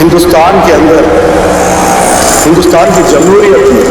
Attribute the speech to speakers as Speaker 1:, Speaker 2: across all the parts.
Speaker 1: हिंदुस्तान के अंदर, हिंदुस्तान की जमहूरियत में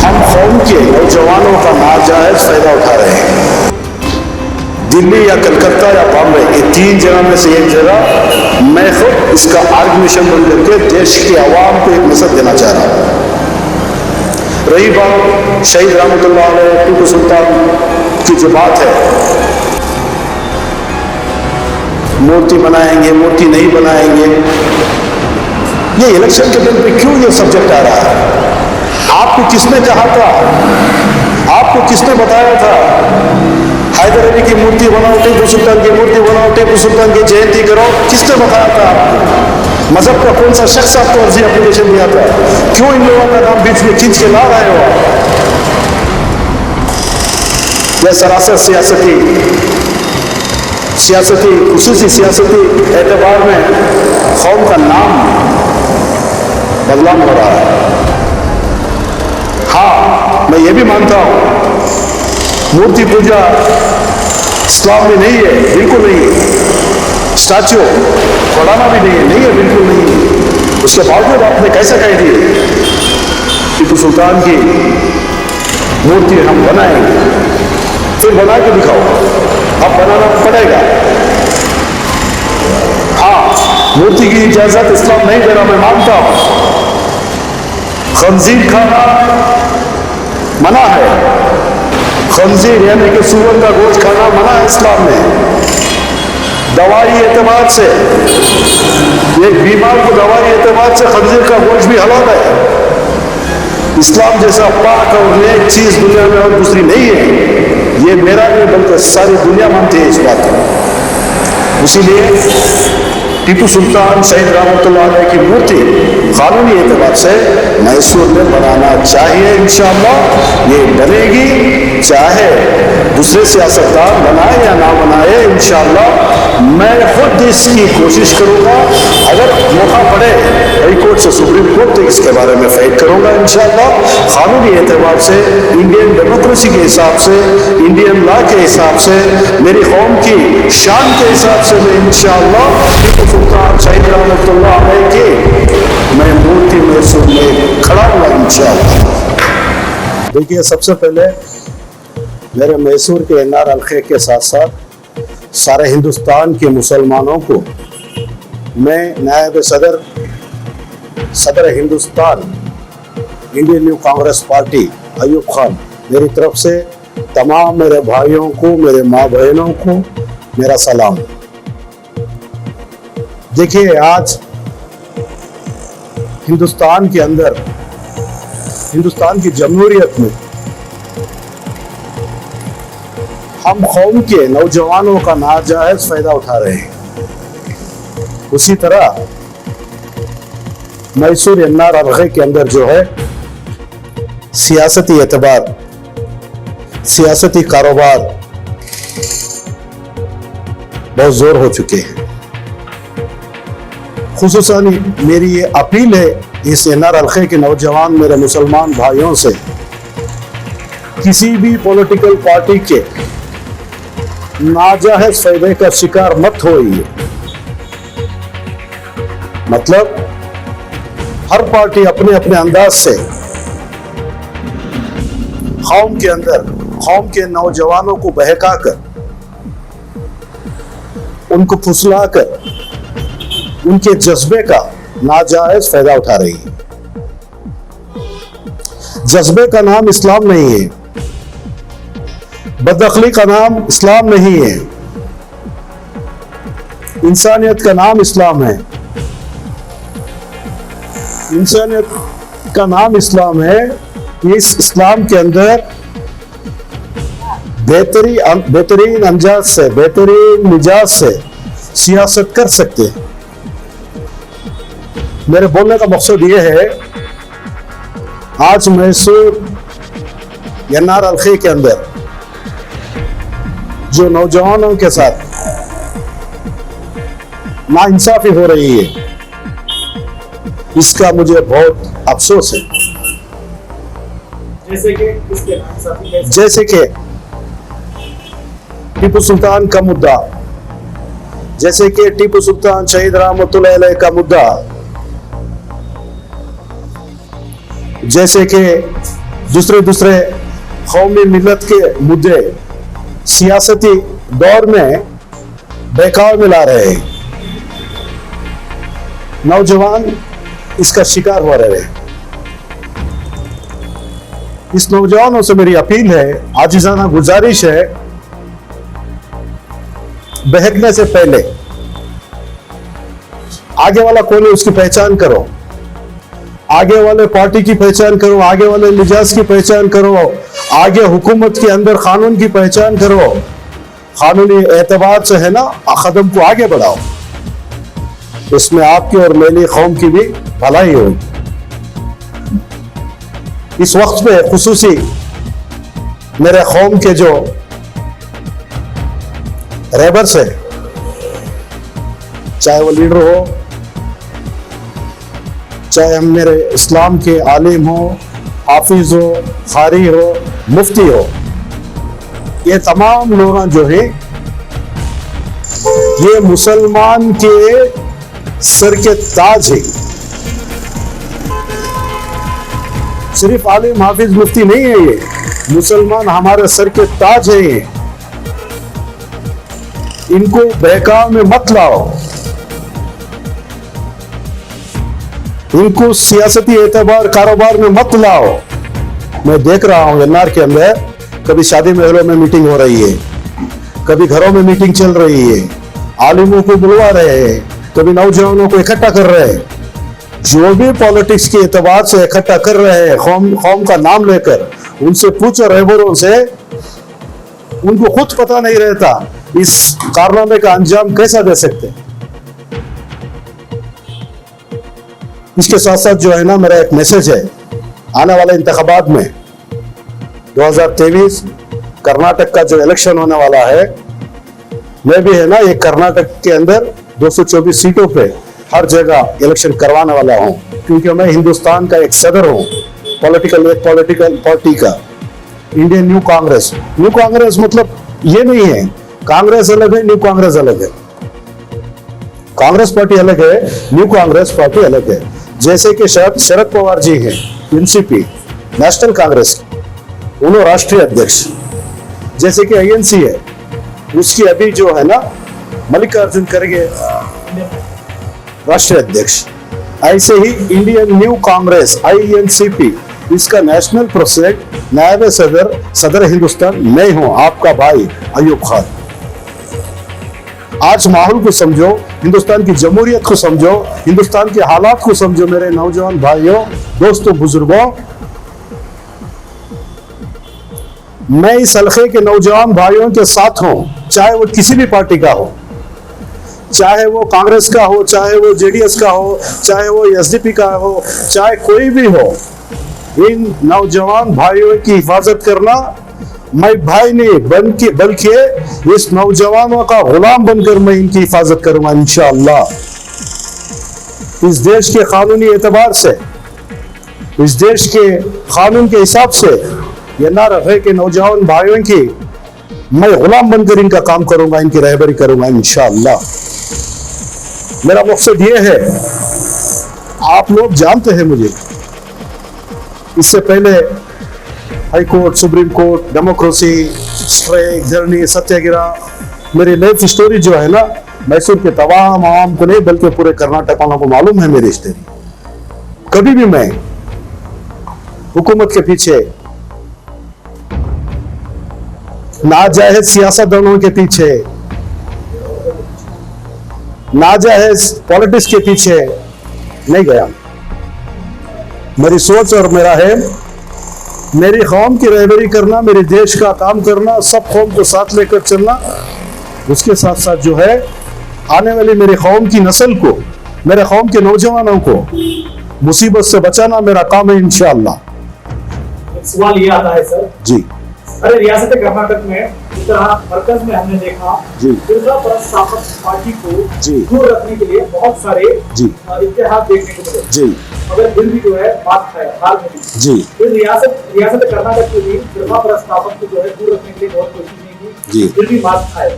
Speaker 1: हम कौम के नौजवानों का नाजायज फायदा उठा रहे हैं। दिल्ली या कलकत्ता या बॉम्बे, ये तीन जगह में से एक जगह मैं खुद इसका आर्गेनाइजेशन बन करके देश की आवाम को एक मैसेज देना चाह रहा हूँ। रही बात शहीद रहमतुल्लाह अलैह टीपू सुल्तान की जो बात है, मूर्ति बनाएंगे मूर्ति नहीं बनाएंगे, ये इलेक्शन के दिन पे क्यों ये सब्जेक्ट आ रहा है? आपको किसने कहा था, आपको किसने बताया था हैदर अली की मूर्ति बनाओ, टीपू सुल्तान की मूर्ति बनाओ, टीपू सुल्तान की जयंती करो? किसने बताया था आपको? मजहब का कौन सा शख्स आपको अर्जी एप्लीकेशन दिया था? क्यों इन लोगों का नाम बीच में खींच के ला रहे हो आप? यह सरासर खुसूसी सियासती एतबार में कौम का नाम बदनाम हो रहा है। हाँ, मैं ये भी मानता हूँ मूर्ति पूजा इस्लाम में नहीं है, बिल्कुल नहीं है। स्टैच्यू बढ़ाना भी नहीं है, बिल्कुल नहीं है। उसके बावजूद आपने कैसे कह दिए टीपू सुल्तान की मूर्ति हम बनाएंगे? फिर बना के दिखाओ, अब बनाना पड़ेगा। हाँ, मूर्ति की इजाजत इस्लाम नहीं दे रहा, मैं मानता हूं। खंजीर खाना मना है, खंजीर यानी कि सूअर का गोश्त खाना मना है इस्लाम में। दवाई एतबार से, एक बीमार को दवाई एतबार से खंजीर का गोश्त भी हलाल है। इस्लाम जैसा पाक और नेक चीज दुनिया में और दूसरी नहीं है। ये मेरा नहीं बल्कि सारी दुनिया मानती है इस बात को। इसीलिए टीपू सुल्तान शहीद रहमतुल्लाह अलैह की मूर्ति कानूनी एतबार से मैसूर में बनाना चाहिए। इंशाअल्लाह ये बनेगी, चाहे दूसरे सियासतदान बनाए या ना बनाए। इंशाअल्लाह मैं खुद इसकी कोशिश करूंगा। अगर मौका पड़े हाई कोर्ट से सुप्रीम कोर्ट तक इसके बारे में फाइट करूंगा। इंशाअल्लाह कानूनी एतबार से, इंडियन डेमोक्रेसी के हिसाब से, इंडियन लॉ के हिसाब से, मेरी कौम की शान के हिसाब से मैं इंशाअल्लाह टीपू सुल्तान शहीद रहमतुल्लाह अलैह की मैं मूर्ति मैसूर में खड़ा हुआ इंशाअल्लाह। देखिए, सबसे पहले मेरे मैसूर के एनआर अलखे के साथ साथ सारे हिंदुस्तान के मुसलमानों को मैं नायब सदर Hindustan Indian new Congress party Ayub Khan, मेरी तरफ से तमाम मेरे भाइयों को, मेरे माँ बहनों को मेरा सलाम। देखिए, आज हिंदुस्तान के अंदर, हिंदुस्तान की जमहूरियत में हम कौम के नौजवानों का नाजायज फायदा उठा रहे हैं। उसी तरह मैसूर एनआर अलखे के अंदर जो है सियासती एतबार, सियासती कारोबार बहुत जोर हो चुके हैं। खुसूसन मेरी ये अपील है इस एनआर अलखे के नौजवान मेरे मुसलमान भाइयों से, किसी भी पॉलिटिकल पार्टी के नाजायज फायदे का शिकार मत होइए। मतलब हर पार्टी अपने अपने अंदाज से कौम के अंदर, कौम के नौजवानों को बहकाकर, उनको फुसलाकर उनके जज्बे का नाजायज फायदा उठा रही है। जज्बे का नाम इस्लाम नहीं है, बदअक्ली का नाम इस्लाम नहीं है, इंसानियत का नाम इस्लाम है। इंसानियत का नाम इस्लाम है। इस इस्लाम के अंदर बेहतरीन अंदाज से, बेहतरीन मिजाज से सियासत कर सकते हैं। मेरे बोलने का मकसद ये है, आज मैसूर एनआर अलखे के अंदर जो नौजवानों के साथ नाइंसाफी हो रही है, इसका मुझे बहुत अफसोस है। जैसे कि टीपू सुल्तान का मुद्दा, जैसे कि टीपू सुल्तान शहीद रहमतुल्लाह अलैह का मुद्दा, जैसे कि दूसरे दूसरे कौमी मिलत के मुद्दे सियासती दौर में बहकाव में ला रहे हैं। नौजवान इसका शिकार हो रहे हैं। इस नौजवानों से मेरी अपील है, आजिज़ाना गुजारिश है, बहकने से पहले आगे वाला कौन है उसकी पहचान करो, आगे वाले पार्टी की पहचान करो, आगे वाले मिजाज की पहचान करो, आगे हुकूमत के अंदर कानून की पहचान करो, कानूनी एतबार से है ना कदम को आगे बढ़ाओ, इसमें आपकी और मेरी कौम की भी भलाई होगी। इस वक्त पे खुसूसी मेरे कौम के जो रहबर्स है, चाहे वो लीडर हो, चाहे हम मेरे इस्लाम के आलिम हो, हाफिज हो, कारी हो, मुफ्ती हो, ये तमाम लोग जो है ये मुसलमान के सर के ताज है। सिर्फ आलिम हाफिज मुफ्ती नहीं है, ये मुसलमान हमारे सर के ताज है। ये इनको बहकाव में मत लाओ, इनको सियासती एतबार कारोबार में मत लाओ। मैं देख रहा हूं एनआर के अंदर कभी शादी महलों में मीटिंग हो रही है, कभी घरों में मीटिंग चल रही है, आलिमों को बुलवा रहे हैं, कभी नौजवानों को इकट्ठा कर रहे हैं। जो भी पॉलिटिक्स के एतबार से इकट्ठा कर रहे हैं कौम का नाम लेकर, उनसे पूछो रहबरों से, उनको खुद पता नहीं रहता इस कारनामे का अंजाम कैसा दे सकते हैं। इसके साथ साथ जो है ना, मेरा एक मैसेज है, आने वाले इंतखाबात में 2023 कर्नाटक का जो इलेक्शन होने वाला है, मैं भी है ना एक कर्नाटक के अंदर 224 सीटों पे हर जगह इलेक्शन करवाने वाला हूं, क्योंकि मैं हिंदुस्तान का एक सदर हूं पॉलिटिकल पार्टी का, Indian new Congress. New Congress मतलब ये नहीं है कांग्रेस अलग है, न्यू कांग्रेस अलग है, कांग्रेस पार्टी अलग है, न्यू कांग्रेस पार्टी अलग है। जैसे कि शरद पवार जी हैं एनसीपी नेशनल कांग्रेस, उन्होंने राष्ट्रीय अध्यक्ष, जैसे कि आईएनसी है, उसकी अभी जो है ना मल्लिकार्जुन खड़गे राष्ट्रीय अध्यक्ष, ऐसे ही इंडियन न्यू कांग्रेस आईएनसीपी, इसका नेशनल प्रेसिडेंट, नायब सदर हिंदुस्तान मैं हूं, आपका भाई अयूब खान। आज माहौल को समझो, हिंदुस्तान की जमहूरियत को समझो, हिंदुस्तान के हालात को समझो मेरे नौजवान भाइयों, दोस्तों, बुजुर्गों। मैं इस हल्के के नौजवान भाइयों के साथ हूं, चाहे वो किसी भी पार्टी का हो, चाहे वो कांग्रेस का हो, चाहे वो जेडीएस का हो, चाहे वो एसडीपी का हो, चाहे कोई भी हो। इन नौजवान भाइयों की हिफाजत करना, मैं भाई नहीं बल्कि इस नौजवानों का गुलाम बनकर मैं इनकी हिफाजत करूंगा इंशाअल्लाह। इस देश के कानूनी एतबार से, इस देश के कानून के हिसाब से ये ना रहे कि नौजवान भाइयों की मैं गुलाम बनकर इनका काम करूंगा, इनकी रहबरी करूंगा इंशाअल्लाह। मेरा मकसद ये है, आप लोग जानते हैं मुझे, इससे पहले high court, supreme court, democracy, strike, धरनी, सत्याग्रह, मेरी लाइफ स्टोरी जो है ना, मैसूर के तमाम आवाम को नहीं बल्कि पूरे कर्नाटक वालों को मालूम है मेरी स्टोरी। कभी भी मैं हुकूमत के पीछे, नाजायज सियासतदानों के पीछे, नाजायज पॉलिटिक्स के पीछे नहीं गया। मेरी सोच और मेरा है, मेरी कौम की रहबरी करना, मेरे देश का काम करना, सब कौम को साथ लेकर चलना, उसके साथ साथ जो है आने वाली मेरी कौम की नस्ल को, मेरे कौम के नौजवानों को मुसीबत से बचाना मेरा काम है इंशाअल्लाह।
Speaker 2: सवाल ये आता है सर
Speaker 1: जी,
Speaker 2: अरे रियासत कर्नाटक में जिस तरह मरकज में हमने देखा बिरला परस्तापक पार्टी को दूर रखने के लिए बहुत सारे इत्तेहाद देखने को मिले जी, मगर फिर भी जो है बात है हाल में जी, फिर रियासत कर्नाटक को भी बिरला परस्तापक को जो है दूर रखने के लिए बहुत कोशिश नहीं की जी, फिर भी बात है।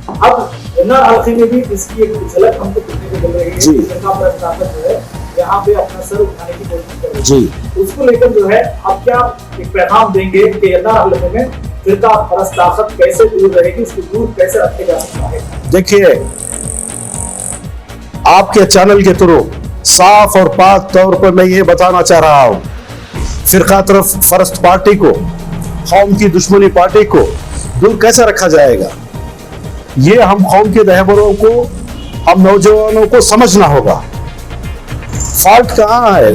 Speaker 2: अब यन्नार हल्के में भी इसकी एक झलक हमको देखने को मिल रही है। जिनका प्रस्तावक जो है यहाँ पे अपना सर उठाने की कोशिश कर रहे हैं। उसको लेकर जो है आप क्या एक पैगाम देंगे कि यन्नार हल्के में फिरका परस्त ताकत कैसे दूर रहेगी, उसको दूर कैसे रखा जा सकता है?
Speaker 1: देखिए, आपके चैनल के थ्रू साफ और पाक तौर पर मैं ये बताना चाह रहा हूं, फिरका परस्त पार्टी को, कौम की दुश्मनी पार्टी को दूर कैसे रखा जाएगा, ये हम कौम के रहबरों को, हम नौजवानों को समझना होगा। फॉल्ट कहाँ है,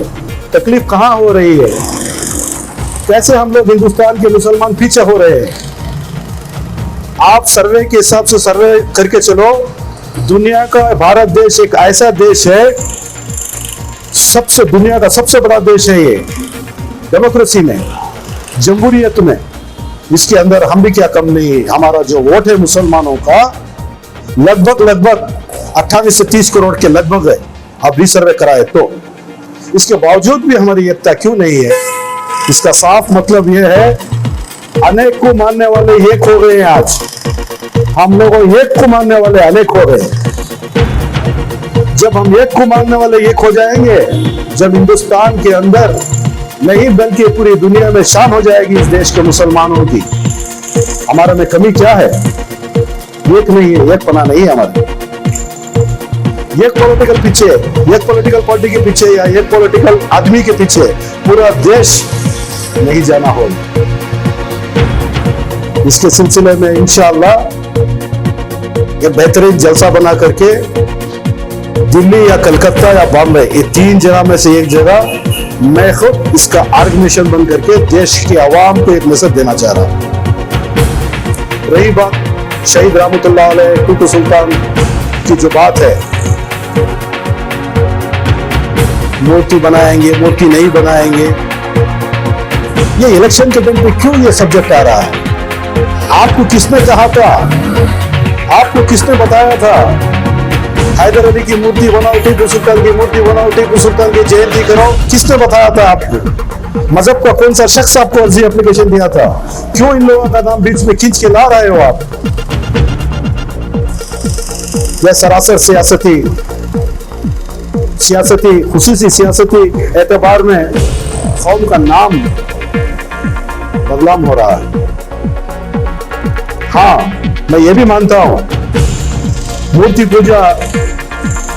Speaker 1: तकलीफ कहाँ हो रही है, कैसे हम लोग हिंदुस्तान के मुसलमान पीछे हो रहे हैं। आप सर्वे के हिसाब से सर्वे करके चलो, दुनिया का भारत देश एक ऐसा देश है, दुनिया का सबसे बड़ा देश है ये, डेमोक्रेसी में, जमहूरियत में। इसके अंदर हम भी क्या कम नहीं है। हमारा जो वोट है मुसलमानों का लगभग 28 से 30 करोड़ के लगभग है, अब भी सर्वे कराए तो। इसके बावजूद भी हमारी एकता क्यों नहीं है? इसका साफ मतलब यह है, अनेक को मानने वाले एक हो गए हैं। आज हम लोग एक को मानने वाले अनेक हो गए। जब हम एक को मानने वाले एक हो जाएंगे, जब हिंदुस्तान के अंदर नहीं बल्कि पूरी दुनिया में शान हो जाएगी इस देश के मुसलमानों की। हमारे में कमी क्या है? एक नहीं है, एक पना नहीं है हमारे। एक पॉलिटिकल पीछे, एक पॉलिटिकल पार्टी के पीछे या एक पॉलिटिकल आदमी के पीछे पूरा देश नहीं जाना होगा। इसके सिलसिले में इंशाअल्लाह एक बेहतरीन जलसा बना करके दिल्ली या कलकत्ता या बॉम्बे, ये 3 जगह में से एक जगह मैं खुद इसका ऑर्गेनाइजेशन बन करके देश की आवाम को एक मैसेज देना चाह रहा हूं। रही बात शहीद रहमतुल्लाह अलैह टीपू सुल्तान की जो बात है, मूर्ति बनाएंगे, मूर्ति नहीं बनाएंगे, ये इलेक्शन के दिन पे क्यों ये सब्जेक्ट आ रहा है? आपको किसने कहा था, आपको किसने बताया था हैदर अली की मूर्ति बनाओ, टीपू सुल्तान की मूर्ति बनाओ, टीपू सुल्तान की जयंती करो? किसने बताया था आपको? मजहब का कौन सा शख्स आपको अर्जी एप्लीकेशन दिया था? क्यों इन लोगों का नाम बीच में खींच के ला रहे हो आप? यह सरासर सियासती खुसूसी सियासती एतबार में कौम का नाम बदनाम हो रहा है। हाँ, मैं ये भी मानता हूं मूर्ति पूजा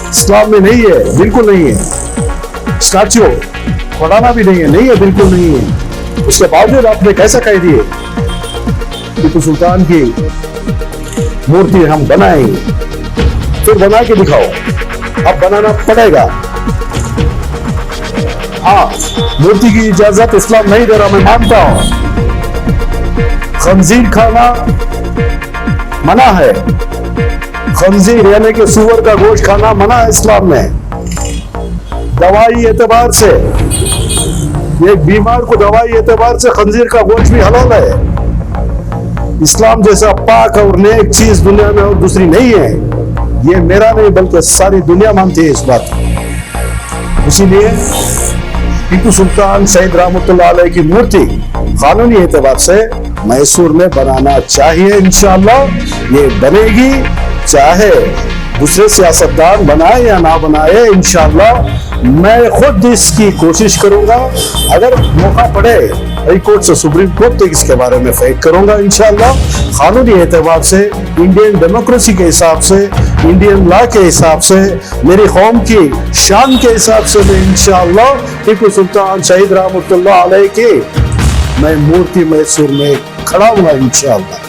Speaker 1: इस्लाम में नहीं है, बिल्कुल नहीं है। स्टैच्यू बढ़ाना भी नहीं है, बिल्कुल नहीं है। उसके बावजूद आपने कैसे कह दिए टीपू सुल्तान की मूर्ति हम बनाएंगे? फिर बना के दिखाओ, अब बनाना पड़ेगा। हाँ, मूर्ति की इजाजत इस्लाम नहीं दे रहा, मैं मानता हूं। खंजीर खाना मना है, खंजीर यानी कि सूअर का गोश्त खाना मना है इस्लाम में। दवाई एतबार से, एक बीमार को दवाई एतबार से खंजीर का गोश्त भी हलाल है। इस्लाम जैसा पाक और नेक चीज दुनिया में और दूसरी नहीं है। ये मेरा नहीं बल्कि सारी दुनिया मानती है इस बात को। इसीलिए टीपू सुल्तान शहीद रहमतुल्लाह अलैह की मूर्ति कानूनी एतबार से मैसूर में बनाना चाहिए। इंशाअल्लाह ये बनेगी, चाहे दूसरे सियासतदान बनाए या ना बनाए। इंशाअल्लाह मैं खुद इसकी कोशिश करूंगा। अगर मौका पड़े हाई कोर्ट से सुप्रीम कोर्ट तक इसके बारे में फाइट करूंगा। इंशाअल्लाह कानूनी एतबार से, इंडियन डेमोक्रेसी के हिसाब से, इंडियन लॉ के हिसाब से, मेरी कौम की शान के हिसाब से मैं इंशाअल्लाह टीपू सुल्तान शहीद रहमतुल्लाह अलैह की मैं मूर्ति मैसूर में खड़ा हुआ इंशाअल्लाह।